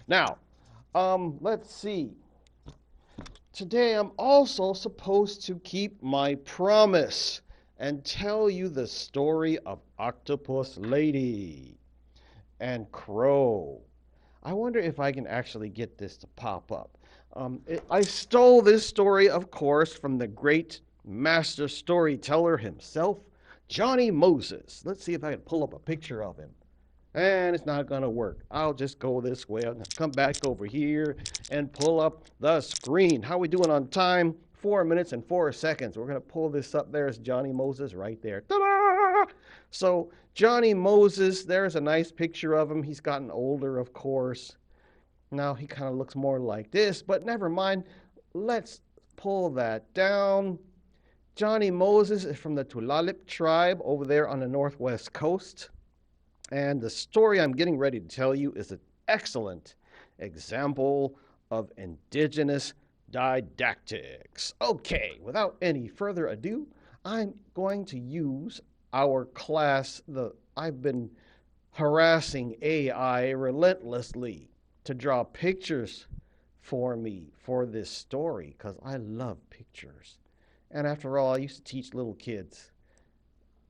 Now, let's see. Today I'm also supposed to keep my promise and tell you the story of Octopus Lady and Crow. I wonder if I can actually get this to pop up. I stole this story, of course, from the great master storyteller himself, Johnny Moses. Let's see if I can pull up a picture of him. And it's not going to work. I'll just go this way. I'll come back over here and pull up the screen. How are we doing on time? 4 minutes and 4 seconds. We're going to pull this up. There's Johnny Moses right there. Ta-da! So Johnny Moses, there's a nice picture of him. He's gotten older, of course. Now he kind of looks more like this, but never mind. Let's pull that down. Johnny Moses is from the Tulalip tribe over there on the northwest coast. And the story I'm getting ready to tell you is an excellent example of indigenous didactics. Okay, without any further ado, I'm going to use our class. I've been harassing AI relentlessly to draw pictures for me for this story because I love pictures. And after all, I used to teach little kids.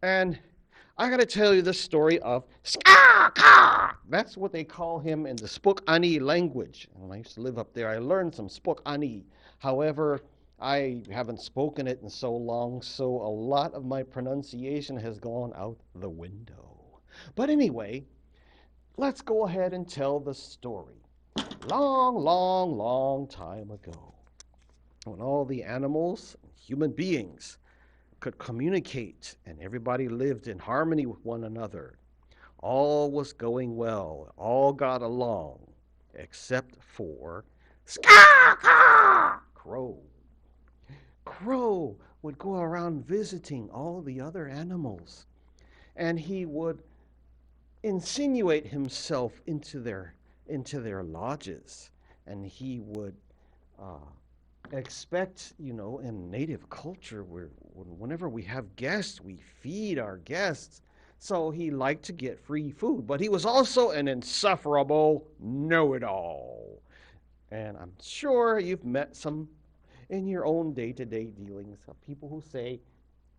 And I gotta tell you the story of Ska. That's what they call him in the Spookani language. And when I used to live up there, I learned some Spookani. However, I haven't spoken it in so long, so a lot of my pronunciation has gone out the window. But anyway, let's go ahead and tell the story. Long, long, long time ago, when all the animals and human beings could communicate and everybody lived in harmony with one another. All was going well. All got along, except for Crow. Crow would go around visiting all the other animals, and he would insinuate himself into their lodges, and he would expect, in native culture, whenever we have guests, we feed our guests. So he liked to get free food, but he was also an insufferable know-it-all. And I'm sure you've met some in your own day-to-day dealings of people who say,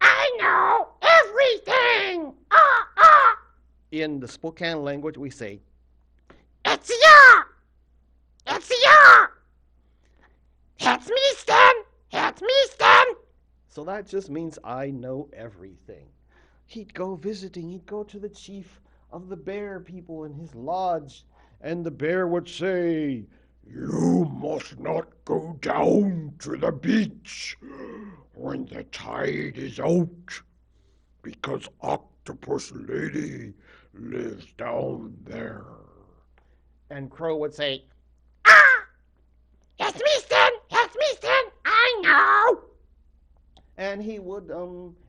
I know everything! Ah, ah! In the Spokane language, we say, it's ya! It's ya! It's me, Stan! It's me, Stan! So that just means I know everything. He'd go visiting, he'd go to the chief of the bear people in his lodge, and the bear would say, you must not go down to the beach when the tide is out, because Octopus Lady lives down there. And Crow would say, it's me, Stan! It's me, Stan! I know! And he would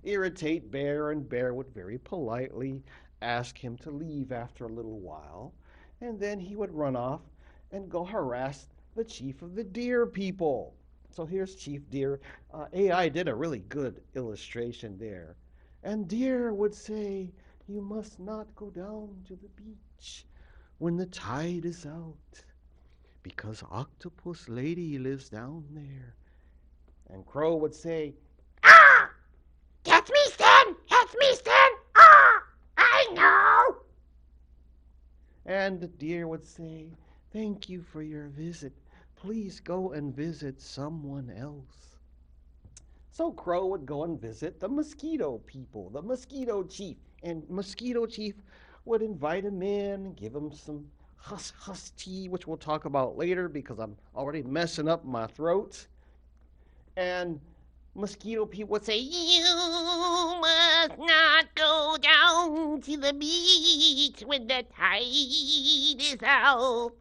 irritate Bear, and Bear would very politely ask him to leave after a little while. And then he would run off and go harass the chief of the deer people. So here's Chief Deer. AI did a really good illustration there. And Deer would say, you must not go down to the beach when the tide is out, because Octopus Lady lives down there. And Crow would say, that's me, Stan! That's me, Stan! I know! And the deer would say, thank you for your visit. Please go and visit someone else. So Crow would go and visit the mosquito people, the mosquito chief. And mosquito chief would invite him in, give him some huss tea, which we'll talk about later because I'm already messing up my throat. And mosquito people would say, you must not go down to the beach when the tide is out,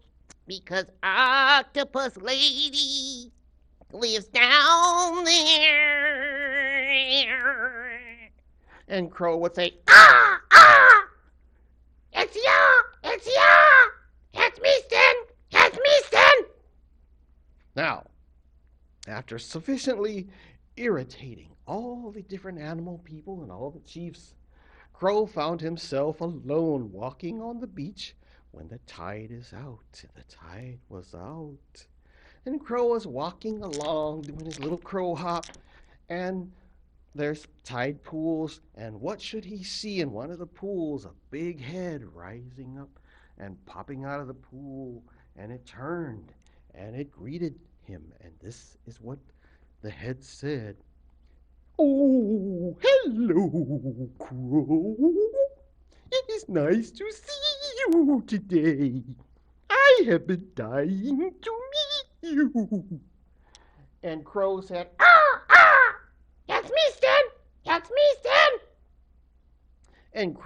because Octopus Lady lives down there. And Crow would say, it's ya! It's ya! It's me, Stan! It's me, Stan! Now, after sufficiently irritating all the different animal people and all the chiefs, Crow found himself alone walking on the beach when the tide is out. The tide was out. And Crow was walking along doing his little crow hop. And there's tide pools. And what should he see in one of the pools? A big head rising up and popping out of the pool. And it turned and it greeted him. And this is what the head said. "Oh, hello, Crow. It is nice to see you today. I have been dying to meet you." And Crow said, "Ah, ah, that's me, Stan. That's me, Stan." And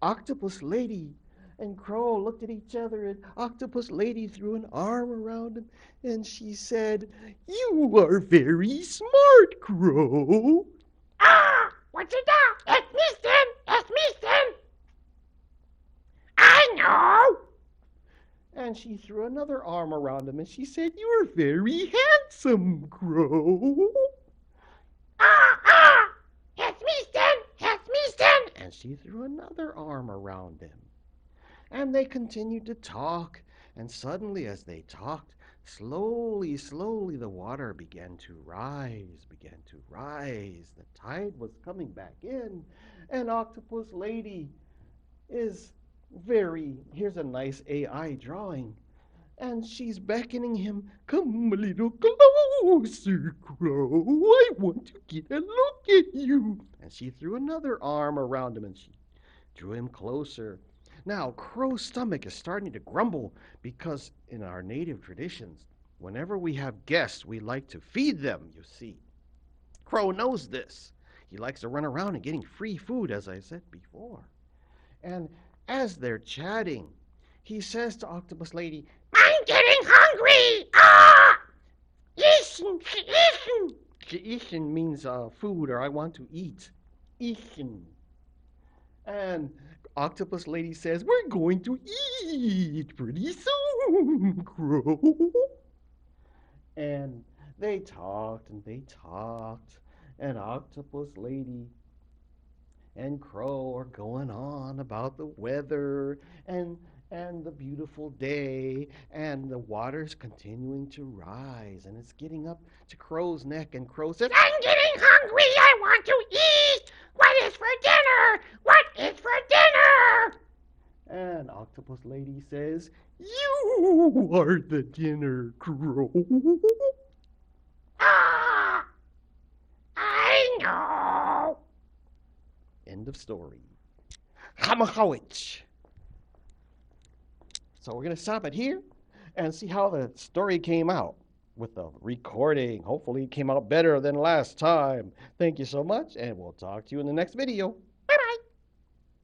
Octopus Lady, and Crow looked at each other, and Octopus Lady threw an arm around him, and she said, "You are very smart, Crow." "Ah, what's it now? It's me, Stan. It's me, Stan." "I know." And she threw another arm around him and she said, "You're very handsome, Crow." "Ah, ah, it's me, Stan, it's me, Stan." And she threw another arm around him. And they continued to talk. And suddenly, as they talked, slowly, slowly, the water began to rise, began to rise. The tide was coming back in. And Octopus Lady is here's a nice AI drawing. And she's beckoning him, "Come a little closer, Crow. I want to get a look at you." And she threw another arm around him and she drew him closer. Now, Crow's stomach is starting to grumble because in our native traditions, whenever we have guests, we like to feed them, you see. Crow knows this. He likes to run around and getting free food, as I said before. And as they're chatting, he says to Octopus Lady, "I'm getting hungry! Ah! Eaten, eaten." Eaten means food, or I want to eat. Eaten. And Octopus Lady says, "We're going to eat pretty soon, Crow." And they talked and they talked. And Octopus Lady and Crow are going on about the weather and the beautiful day, and the water's continuing to rise, and it's getting up to Crow's neck, and Crow says, "I'm getting hungry, I want to eat! What is for dinner? What is for dinner?" And Octopus Lady says, "You are the dinner, Crow." "Ah, I know." End of story. Hamahowich. So we're going to stop it here and see how the story came out with the recording. Hopefully it came out better than last time. Thank you so much, and we'll talk to you in the next video.